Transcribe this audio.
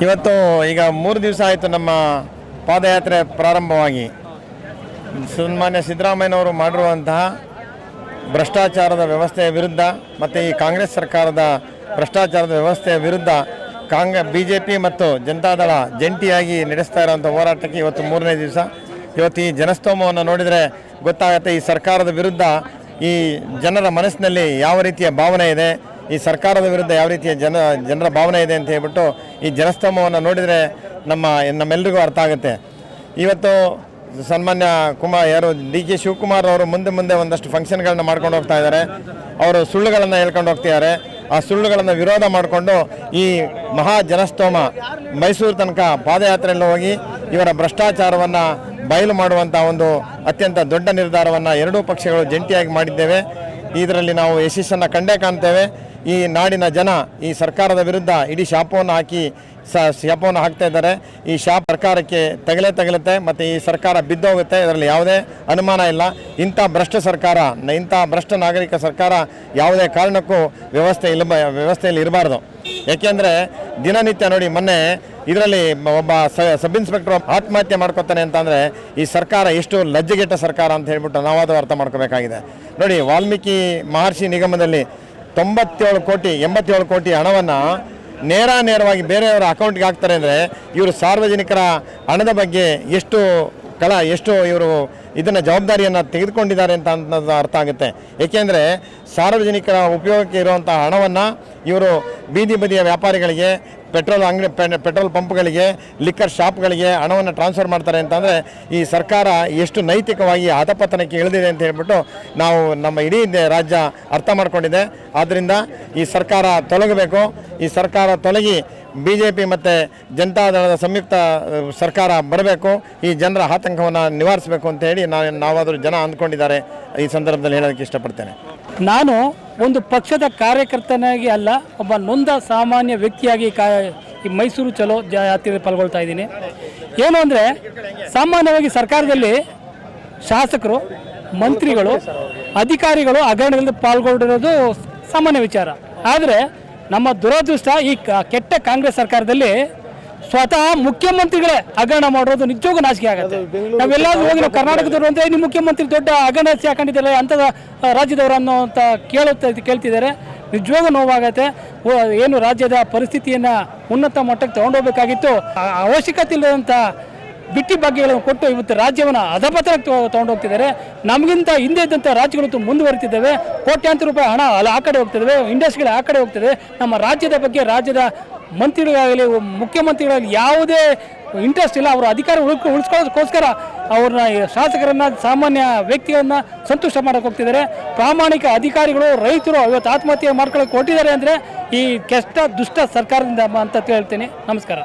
ಇವತ್ತು ಈಗ 3 ದಿವಸ ಆಯಿತು ನಮ್ಮ ಪಾದಯಾತ್ರೆ ಪ್ರಾರಂಭವಾಗಿ. ಸನ್ಮಾನ್ಯ ಸಿದ್ದರಾಮಯ್ಯನವರು ಮಾಡಿರುವಂತಹ ಭ್ರಷ್ಟಾಚಾರದ ವ್ಯವಸ್ಥೆಯ ವಿರುದ್ಧ ಮತ್ತು ಈ ಕಾಂಗ್ರೆಸ್ ಸರ್ಕಾರದ ಭ್ರಷ್ಟಾಚಾರದ ವ್ಯವಸ್ಥೆಯ ವಿರುದ್ಧ BJP ಮತ್ತು ಜನತಾದಳ ಜಂಟಿಯಾಗಿ ನಡೆಸ್ತಾ ಇರುವಂಥ ಹೋರಾಟಕ್ಕೆ ಇವತ್ತು 3ನೇ ದಿವಸ. ಇವತ್ತು ಈ ಜನಸ್ತೋಮವನ್ನು ನೋಡಿದರೆ ಗೊತ್ತಾಗುತ್ತೆ ಈ ಸರ್ಕಾರದ ವಿರುದ್ಧ ಈ ಜನರ ಮನಸ್ಸಿನಲ್ಲಿ ಯಾವ ರೀತಿಯ ಭಾವನೆ ಇದೆ, ಈ ಸರ್ಕಾರದ ವಿರುದ್ಧ ಯಾವ ರೀತಿಯ ಜನರ ಭಾವನೆ ಇದೆ ಅಂತ ಹೇಳ್ಬಿಟ್ಟು ಈ ಜನಸ್ತೋಮವನ್ನು ನೋಡಿದರೆ ನಮ್ಮೆಲ್ಲರಿಗೂ ಅರ್ಥ ಆಗುತ್ತೆ. ಇವತ್ತು ಸನ್ಮಾನ್ಯ DK ಶಿವಕುಮಾರ್ ಅವರು ಮುಂದೆ ಒಂದಷ್ಟು ಫಂಕ್ಷನ್ಗಳನ್ನ ಮಾಡ್ಕೊಂಡು ಹೋಗ್ತಾ ಇದ್ದಾರೆ. ಅವರು ಸುಳ್ಳುಗಳನ್ನು ಹೇಳ್ಕೊಂಡು ಹೋಗ್ತಿದ್ದಾರೆ. ಆ ಸುಳ್ಳುಗಳನ್ನು ವಿರೋಧ ಮಾಡಿಕೊಂಡು ಈ ಮಹಾ ಜನಸ್ತೋಮ ಮೈಸೂರು ತನಕ ಪಾದಯಾತ್ರೆಯಲ್ಲಿ ಹೋಗಿ ಇವರ ಭ್ರಷ್ಟಾಚಾರವನ್ನು ಬಯಲು ಮಾಡುವಂಥ ಒಂದು ಅತ್ಯಂತ ದೊಡ್ಡ ನಿರ್ಧಾರವನ್ನು ಎರಡೂ ಪಕ್ಷಗಳು ಜಂಟಿಯಾಗಿ ಮಾಡಿದ್ದೇವೆ. ಇದರಲ್ಲಿ ನಾವು ಯಶಸ್ಸನ್ನು ಕಂಡೇ ಕಾಣ್ತೇವೆ. ಈ ನಾಡಿನ ಜನ ಈ ಸರ್ಕಾರದ ವಿರುದ್ಧ ಇಡೀ ಶಾಪವನ್ನು ಹಾಕ್ತಾ ಇದ್ದಾರೆ. ಈ ಶಾಪ ಸರ್ಕಾರಕ್ಕೆ ತಗಲುತ್ತೆ ಮತ್ತು ಈ ಸರ್ಕಾರ ಬಿದ್ದೋಗುತ್ತೆ, ಇದರಲ್ಲಿ ಯಾವುದೇ ಅನುಮಾನ ಇಲ್ಲ. ಇಂಥ ಭ್ರಷ್ಟ ಸರ್ಕಾರ, ಇಂಥ ಭ್ರಷ್ಟ ನಾಗರಿಕ ಸರ್ಕಾರ ಯಾವುದೇ ಕಾರಣಕ್ಕೂ ವ್ಯವಸ್ಥೆಯಲ್ಲಿ ಇರಬಾರ್ದು. ಏಕೆಂದರೆ ದಿನನಿತ್ಯ ನೋಡಿ, ಮೊನ್ನೆ ಇದರಲ್ಲಿ ಒಬ್ಬ ಸಬ್ ಇನ್ಸ್ಪೆಕ್ಟರ್ ಆತ್ಮಹತ್ಯೆ ಮಾಡ್ಕೊತಾನೆ ಅಂತಂದರೆ ಈ ಸರ್ಕಾರ ಎಷ್ಟು ಲಜ್ಜೆಗೆಟ್ಟ ಸರ್ಕಾರ ಅಂತ ಹೇಳ್ಬಿಟ್ಟು ನಾವಾದರೂ ಅರ್ಥ ಮಾಡ್ಕೋಬೇಕಾಗಿದೆ. ನೋಡಿ, ವಾಲ್ಮೀಕಿ ಮಹರ್ಷಿ ನಿಗಮದಲ್ಲಿ 87 ಕೋಟಿ ಹಣವನ್ನು ನೇರವಾಗಿ ಬೇರೆಯವರ ಅಕೌಂಟ್ಗೆ ಹಾಕ್ತಾರೆ ಅಂದರೆ ಇವರು ಸಾರ್ವಜನಿಕರ ಹಣದ ಬಗ್ಗೆ ಎಷ್ಟು ಇವರು ಇದನ್ನು ಜವಾಬ್ದಾರಿಯನ್ನು ತೆಗೆದುಕೊಂಡಿದ್ದಾರೆ ಅಂತ ಅನ್ನೋದು ಅರ್ಥ ಆಗುತ್ತೆ. ಏಕೆಂದರೆ ಸಾರ್ವಜನಿಕರ ಉಪಯೋಗಕ್ಕೆ ಇರುವಂಥ ಹಣವನ್ನು ಇವರು ಬೀದಿ ಬದಿಯ ವ್ಯಾಪಾರಿಗಳಿಗೆ, ಪೆಟ್ರೋಲ್ ಪಂಪ್ಗಳಿಗೆ, ಲಿಕ್ಕರ್ ಶಾಪ್ಗಳಿಗೆ ಹಣವನ್ನು ಟ್ರಾನ್ಸ್ಫರ್ ಮಾಡ್ತಾರೆ ಅಂತಂದರೆ ಈ ಸರ್ಕಾರ ಎಷ್ಟು ನೈತಿಕವಾಗಿ ಅಧಪತನಕ್ಕೆ ಇಳಿದಿದೆ ಅಂತ ಹೇಳ್ಬಿಟ್ಟು ನಮ್ಮ ಇಡೀ ರಾಜ್ಯ ಅರ್ಥ ಮಾಡ್ಕೊಂಡಿದೆ. ಆದ್ದರಿಂದ ಈ ಸರ್ಕಾರ ತೊಲಗಬೇಕು. ಈ ಸರ್ಕಾರ ತೊಲಗಿ BJP ಮತ್ತು ಜನತಾದಳದ ಸಂಯುಕ್ತ ಸರ್ಕಾರ ಬರಬೇಕು. ಈ ಜನರ ಆತಂಕವನ್ನು ನಿವಾರಿಸಬೇಕು ಅಂತ ಹೇಳಿ ನಾವಾದರೂ ಜನ ಅಂದ್ಕೊಂಡಿದ್ದಾರೆ. ಈ ಸಂದರ್ಭದಲ್ಲಿ ಹೇಳೋದಕ್ಕೆ ಇಷ್ಟಪಡ್ತೇನೆ. ನಾನು ಒಂದು ಪಕ್ಷದ ಕಾರ್ಯಕರ್ತನಾಗಿ ಅಲ್ಲ, ಒಬ್ಬ ನೊಂದ ಸಾಮಾನ್ಯ ವ್ಯಕ್ತಿಯಾಗಿ ಈ ಮೈಸೂರು ಚಲೋ ಯಾತ್ರೆಯಲ್ಲಿ ಪಾಲ್ಗೊಳ್ತಾ ಇದ್ದೀನಿ. ಏನು ಅಂದರೆ, ಸಾಮಾನ್ಯವಾಗಿ ಸರ್ಕಾರದಲ್ಲಿ ಶಾಸಕರು, ಮಂತ್ರಿಗಳು, ಅಧಿಕಾರಿಗಳು ಹಗರಣದಲ್ಲಿ ಪಾಲ್ಗೊಂಡಿರೋದು ಸಾಮಾನ್ಯ ವಿಚಾರ. ಆದರೆ ನಮ್ಮ ದುರದೃಷ್ಟ, ಈ ಕೆಟ್ಟ ಕಾಂಗ್ರೆಸ್ ಸರ್ಕಾರದಲ್ಲಿ ಸ್ವತಃ ಮುಖ್ಯಮಂತ್ರಿಗಳೇ ಹಗರಣ ಮಾಡೋದು ನಿಜವಾಗೂ ನಾಚಿಕೆ ಆಗುತ್ತೆ. ನಾವೆಲ್ಲಾದ್ರೂ ಹೋಗಿ ನಾವು ಕರ್ನಾಟಕದವರು ಅಂದರೆ ನಿಮ್ಮ ಮುಖ್ಯಮಂತ್ರಿ ದೊಡ್ಡ ಹಗರಣ ಹಾಕೊಂಡಿದ್ದಾರೆ ಅಂಥದ ರಾಜ್ಯದವರು ಅನ್ನೋ ಅಂತ ಕೇಳ್ತಿದ್ದಾರೆ. ನಿಜವಾಗೂ ನೋವಾಗುತ್ತೆ. ಏನು ರಾಜ್ಯದ ಪರಿಸ್ಥಿತಿಯನ್ನು ಉನ್ನತ ಮಟ್ಟಕ್ಕೆ ತೊಗೊಂಡೋಗ್ಬೇಕಾಗಿತ್ತು, ಅವಶ್ಯಕತೆ ಇಲ್ಲದಂಥ ಬಿಟ್ಟಿ ಭಾಗ್ಯಗಳನ್ನು ಕೊಟ್ಟು ಇವತ್ತು ರಾಜ್ಯವನ್ನು ಅಧಪತನಕ್ಕೆ ತೊಗೊಂಡೋಗ್ತಿದ್ದಾರೆ. ನಮಗಿಂತ ಹಿಂದೆ ಇದ್ದಂಥ ರಾಜ್ಯಗಳು ಮುಂದುವರಿತಿದ್ದಾವೆ. ಕೋಟ್ಯಾಂತರ ರೂಪಾಯಿ ಹಣ ಆ ಕಡೆ ಹೋಗ್ತಿದ್ದಾವೆ, ಇಂಡಸ್ಟ್ರಿಗಳು ಆ ಕಡೆ ಹೋಗ್ತಿದೆ. ನಮ್ಮ ರಾಜ್ಯದ ಬಗ್ಗೆ ರಾಜ್ಯದ ಮಂತ್ರಿಗಳಾಗಲಿ ಮುಖ್ಯಮಂತ್ರಿಗಳಾಗಲಿ ಯಾವುದೇ ಇಂಟ್ರೆಸ್ಟ್ ಇಲ್ಲ. ಅವರು ಅಧಿಕಾರ ಉಳಿಸ್ಕೊಳ್ಳೋದಕ್ಕೋಸ್ಕರ ಅವ್ರನ್ನ ಶಾಸಕರನ್ನು, ಸಾಮಾನ್ಯ ವ್ಯಕ್ತಿಗಳನ್ನು ಸಂತುಷ್ಟ ಮಾಡೋಕ್ಕೆ ಹೋಗ್ತಿದ್ದಾರೆ. ಪ್ರಾಮಾಣಿಕ ಅಧಿಕಾರಿಗಳು, ರೈತರು ಇವತ್ತು ಆತ್ಮಹತ್ಯೆ ಮಾಡ್ಕೊಳ್ಳೋಕೆ ಹೊರಟಿದ್ದಾರೆ ಅಂದರೆ ಈ ಕೆಟ್ಟ ದುಷ್ಟ ಸರ್ಕಾರದಿಂದ ಅಂತ ಹೇಳ್ತೀನಿ. ನಮಸ್ಕಾರ.